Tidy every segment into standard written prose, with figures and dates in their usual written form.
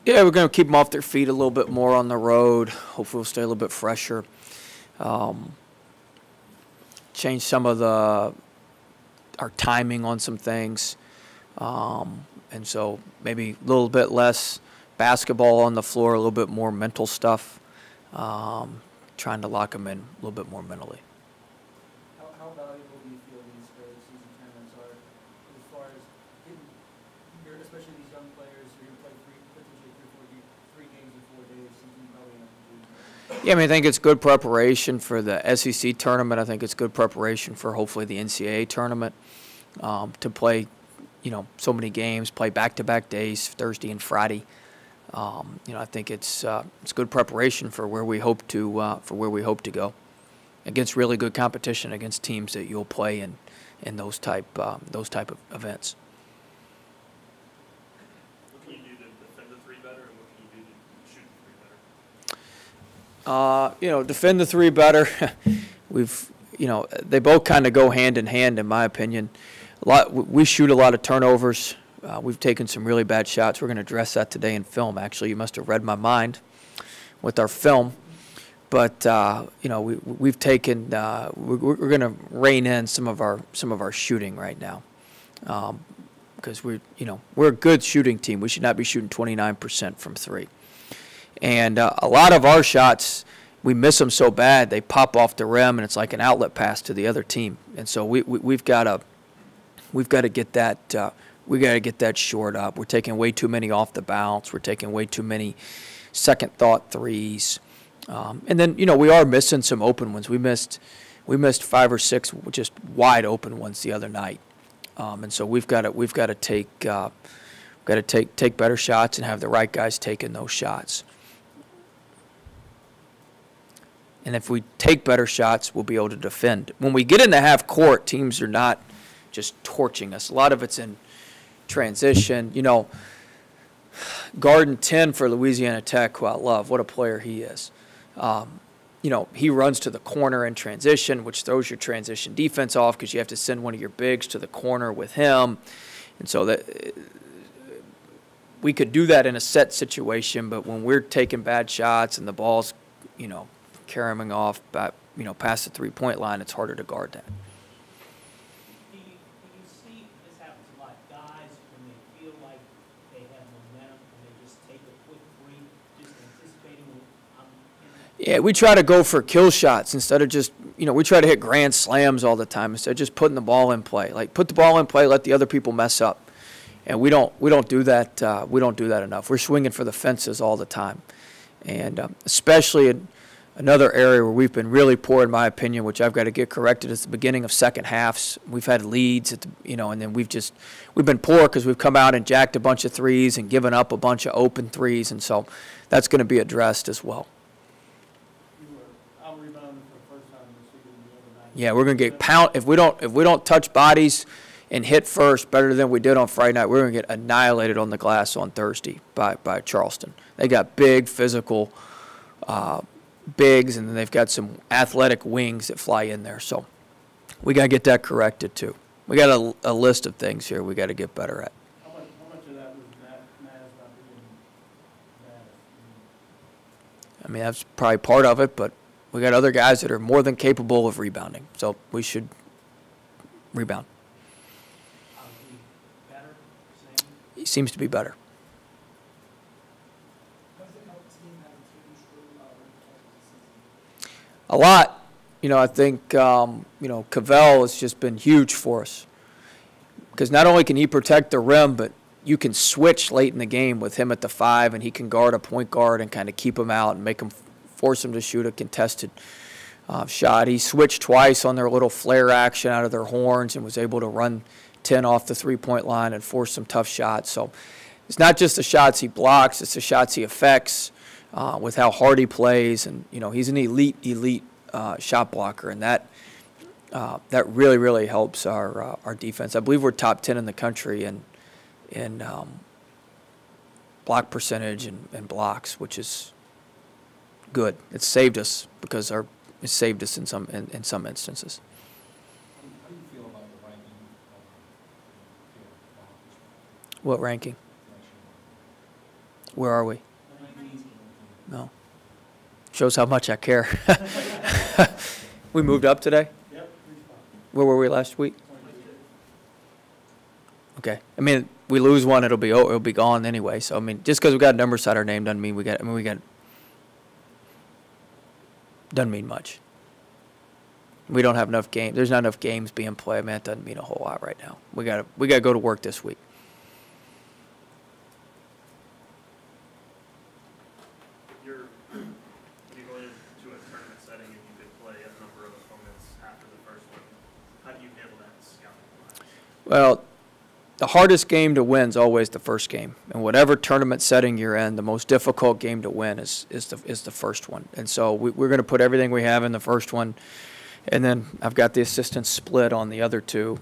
Yeah, we're going to keep them off their feet a little bit more on the road. Hopefully, we'll stay a little bit fresher. Um, Change some of our timing on some things, and so maybe a little bit less basketball on the floor, a little bit more mental stuff. Trying to lock them in a little bit more mentally. How valuable do you feel these early season tournaments are as far as getting, especially these young players who are going to play potentially three games in 4 days, something you probably have to do? Yeah, I mean, I think it's good preparation for the SEC tournament. I think it's good preparation for hopefully the NCAA tournament, to play, so many games, play back-to-back days, Thursday and Friday. I think it's good preparation for where we hope to go against really good competition against teams that you'll play in those type of events. What can you do to defend the three better, and what can you do to shoot the three better? Defend the three better. They both kind of go hand in hand, in my opinion. We shoot a lot of turnovers. We've taken some really bad shots. We're going to address that today in film. Actually, you must have read my mind with our film. But we've taken. We're going to rein in some of our shooting right now, because we're a good shooting team. We should not be shooting 29% from three. And a lot of our shots, we miss them so bad they pop off the rim, and it's like an outlet pass to the other team. And so we've got to get that. We got to get that shored up. We're taking way too many off the bounce. We're taking way too many second thought threes. And then we are missing some open ones. We missed 5 or 6 just wide open ones the other night. And so we've got to take better shots and have the right guys taking those shots. And if we take better shots, we'll be able to defend. When we get in the half court, teams are not just torching us. A lot of it's in transition. Garden 10 for Louisiana Tech, who I love. What a player he is. He runs to the corner in transition, which throws your transition defense off because you have to send one of your bigs to the corner with him. And so that we could do that in a set situation, but when we're taking bad shots and the ball's, carrying off, past the three-point line, it's harder to guard that. Do you see this happens a lot? Guys, when they feel like they have momentum and they just take a quick three, just anticipating. Yeah, we try to go for kill shots instead of just, we try to hit grand slams all the time instead of just putting the ball in play. Like, put the ball in play, let the other people mess up. And we don't do that. We don't do that enough. We're swinging for the fences all the time, and especially in another area where we've been really poor, in my opinion, which I've got to get corrected, is the beginning of second halves. We've had leads, and then we've been poor because we've come out and jacked a bunch of threes and given up a bunch of open threes, and so that's going to be addressed as well. You were out-rebounded for the first time this season the other night. Yeah, we're going to get pounded if we don't touch bodies and hit first better than we did on Friday night. We're going to get annihilated on the glass on Thursday by Charleston. They got big physical. Bigs, and then they've got some athletic wings that fly in there. So we got to get that corrected too. We got a list of things here we got to get better at. How much of that was Naz not being bad? I mean, that's probably part of it, but we got other guys that are more than capable of rebounding. So we should rebound. Better? Same? He seems to be better. A lot. I think, Cavell has just been huge for us. Because not only can he protect the rim, but you can switch late in the game with him at the 5, and he can guard a point guard and kind of keep him out and force him to shoot a contested shot. He switched twice on their little flare action out of their horns and was able to run 10 off the three-point line and force some tough shots. So it's not just the shots he blocks, it's the shots he affects. With how hard he plays, and he's an elite shot blocker, and that really, really helps our defense. I believe we're top 10 in the country in block percentage and blocks, which is good. It's saved us because it saved us in some instances. How do you feel about the ranking? What ranking? Where are we? 19. No. Shows how much I care. We moved up today? Yep, 3 spots. Where were we last week? 22. Okay. I mean, we lose one, it'll be gone anyway. So I mean, just because we got a number beside our name doesn't mean doesn't mean much. We don't have enough games. There's not enough games being played. Man, it doesn't mean a whole lot right now. We got to go to work this week. You're going into a tournament setting and you could play a number of opponents after the first one. How do you handle that scouting? Well, the hardest game to win is always the first game. And whatever tournament setting you're in, the most difficult game to win is the first one. And so we're going to put everything we have in the first one. And then I've got the assistants split on the other two.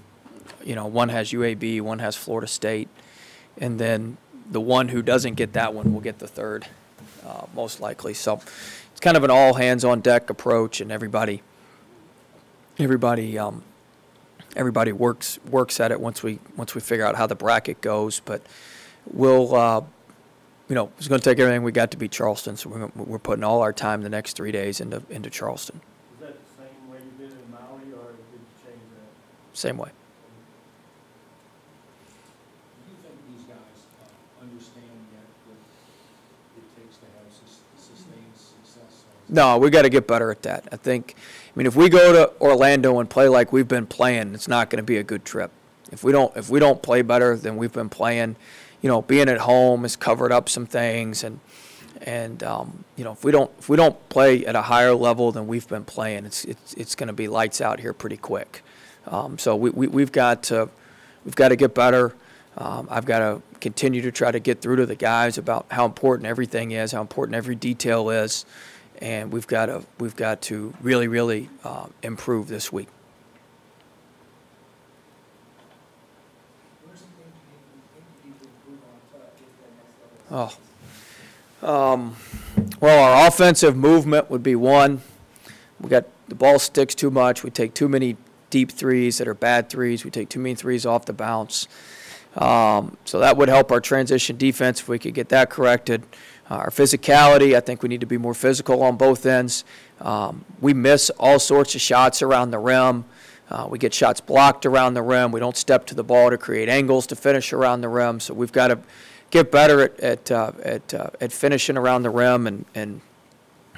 You know, one has UAB, one has Florida State. And then the one who doesn't get that one will get the third, most likely. So it's kind of an all-hands-on-deck approach, and everybody works at it once we figure out how the bracket goes. But we'll, it's going to take everything we got to beat Charleston. So we're putting all our time the next 3 days into Charleston. Is that the same way you did in Maui, or did you change that? Same way. Do you think these guys understand yet what it takes to have sustained success? No, we got to get better at that. I mean, if we go to Orlando and play like we've been playing, it's not going to be a good trip. If we don't play better than we've been playing, being at home has covered up some things, and if we don't play at a higher level than we've been playing, it's going to be lights out here pretty quick. So we've got to get better. I've got to continue to try to get through to the guys about how important everything is, how important every detail is. And we've got to really, really improve this week. What are some things you need to improve on to get to that next level? Well, our offensive movement would be one. The ball sticks too much. We take too many deep threes that are bad threes. We take too many threes off the bounce. So that would help our transition defense if we could get that corrected. Our physicality, I think we need to be more physical on both ends. We miss all sorts of shots around the rim. We get shots blocked around the rim. We don't step to the ball to create angles to finish around the rim. So we've got to get better at finishing around the rim and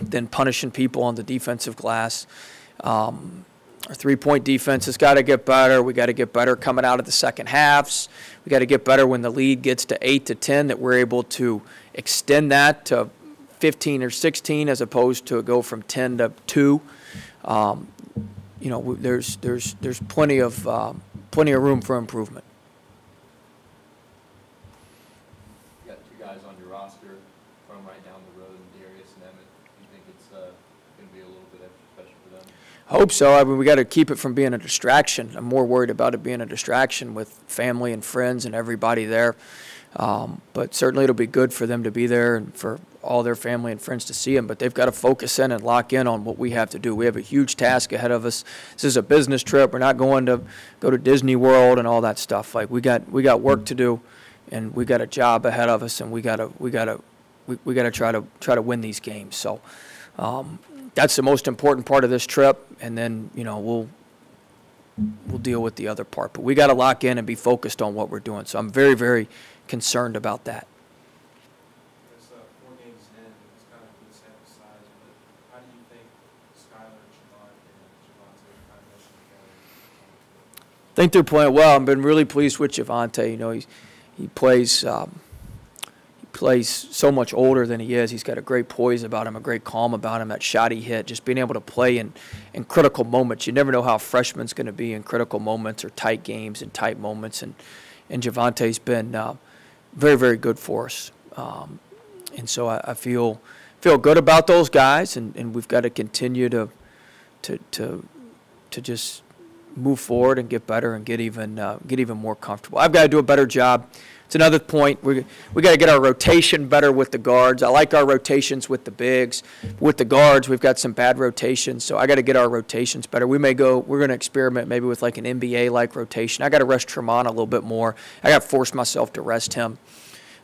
then punishing people on the defensive glass. Our three-point defense has got to get better. We got to get better coming out of the second halves. We got to get better when the lead gets to 8 to 10, that we're able to extend that to 15 or 16 as opposed to go from 10 to 2. There's plenty of room for improvement. You got two guys on your roster from right down the road, Darius and Emmett. Do you think it's going to be a little bit extra special for them? Hope so. I mean, we got to keep it from being a distraction. I'm more worried about it being a distraction with family and friends and everybody there. But certainly it'll be good for them to be there and for all their family and friends to see them. But they've got to focus in and lock in on what we have to do. We have a huge task ahead of us. This is a business trip. We're not going to go to Disney World and all that stuff. Like we got work to do, and we got a job ahead of us, and we got to try to win these games. So that's the most important part of this trip, and then we'll deal with the other part. But we got to lock in and be focused on what we're doing. So I'm very, very concerned about that. It's 4 games in, it's kind of a good sample size, but how do you think Skylar and Javonte kind of mesh together? I think they're playing well. I've been really pleased with Javonte. He plays so much older than he is. He's got a great poise about him, a great calm about him. That shot he hit, just being able to play in critical moments. You never know how a freshman's going to be in critical moments or tight games and tight moments. And Javonte's been very, very good for us. And so I feel good about those guys, and we've got to continue to just move forward and get better and get even more comfortable. I've got to do a better job. It's another point. We got to get our rotation better with the guards. I like our rotations with the bigs. With the guards, we've got some bad rotations, so I got to get our rotations better. We're going to experiment maybe with like an NBA-like rotation. I got to rest Tremont a little bit more. I got to force myself to rest him.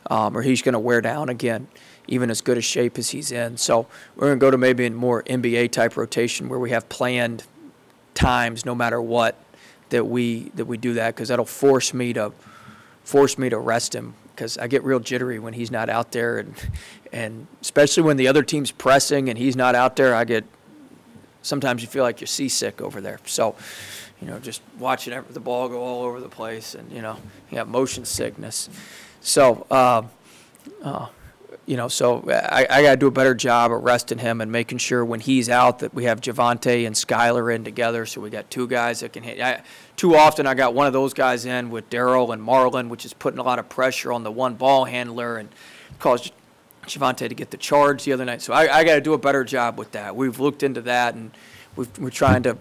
or he's going to wear down again, even as good a shape as he's in. So we're going to go to maybe a more NBA type rotation where we have planned times, no matter what, that we do that, because that'll force me to rest him, because I get real jittery when he's not out there, and especially when the other team's pressing and he's not out there, sometimes you feel like you're seasick over there. So, just watching the ball go all over the place, and you got motion sickness. So, so I got to do a better job of resting him and making sure when he's out that we have Javonte and Skylar in together, so we got two guys that can hit. Too often I got one of those guys in with Daryl and Marlon, which is putting a lot of pressure on the one ball handler and caused Javonte to get the charge the other night. So I got to do a better job with that. We've looked into that, and I'm trying to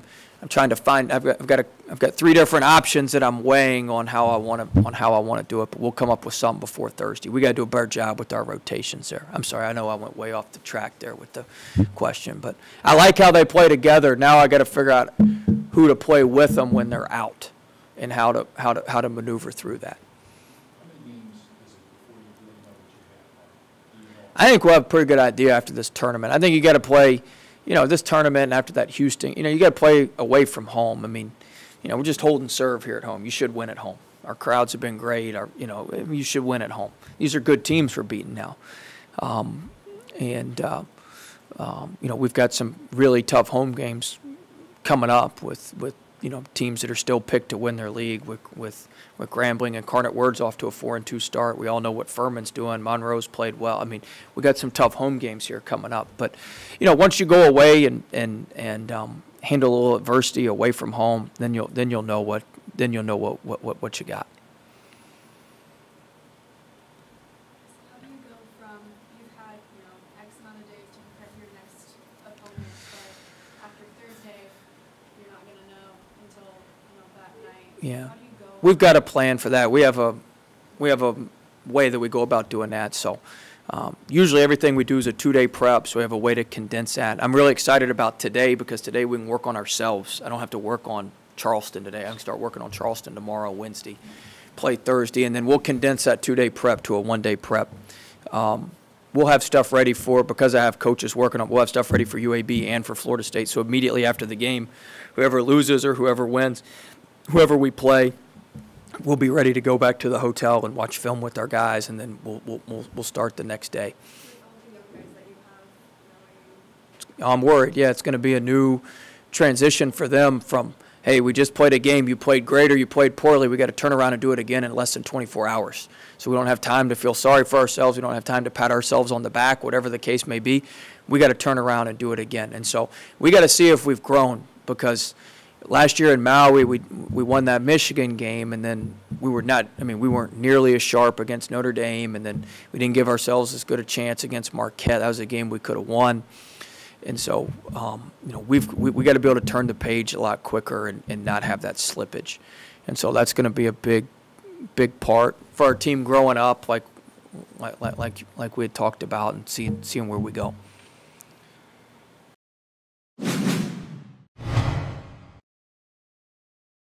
find. I've got 3 different options that I'm weighing on how I want to do it. But we'll come up with something before Thursday. We got to do a better job with our rotations there. I'm sorry, I know I went way off the track there with the question, but I like how they play together. Now I got to figure out who to play with them when they're out, and how to maneuver through that. How many games is it before you really know what you have? Do you know? I think we'll have a pretty good idea after this tournament. I think you got to play, this tournament, and after that Houston, you got to play away from home. I mean, we're just holding serve here at home. You should win at home. Our crowds have been great. You should win at home. These are good teams we're beating now. We've got some really tough home games coming up with teams that are still picked to win their league, with Grambling. Incarnate Word's off to a 4-2 start. We all know what Furman's doing. Monroe's played well. I mean, we got some tough home games here coming up. But once you go away and handle a little adversity away from home, then you'll know what you got. How do you go from, you've had X amount of days to prepare for your next opponent, but after Thursday you're not going to know until that night. Yeah. How do you go? We've got a plan for that. We have a way that we go about doing that. So usually everything we do is a 2-day prep, so we have a way to condense that. I'm really excited about today, because today we can work on ourselves. I don't have to work on Charleston today. I can start working on Charleston tomorrow, Wednesday, play Thursday, and then we'll condense that 2-day prep to a 1-day prep. We'll have stuff ready for, because I have coaches working on, we'll have stuff ready for UAB and for Florida State. So immediately after the game, whoever loses or whoever wins, whoever we play, we'll be ready to go back to the hotel and watch film with our guys, and then we'll start the next day. All the young guys that you have, I'm worried. Yeah, it's going to be a new transition for them from, hey, we just played a game, you played great or you played poorly, we got to turn around and do it again in less than 24 hours. So we don't have time to feel sorry for ourselves. We don't have time to pat ourselves on the back, whatever the case may be. We got to turn around and do it again. And so we got to see if we've grown, because last year in Maui, we won that Michigan game, and then we weren't nearly as sharp against Notre Dame, and then we didn't give ourselves as good a chance against Marquette. That was a game we could have won. And so, we got to be able to turn the page a lot quicker and not have that slippage. And so that's going to be a big part for our team growing up, like we had talked about, and seeing where we go.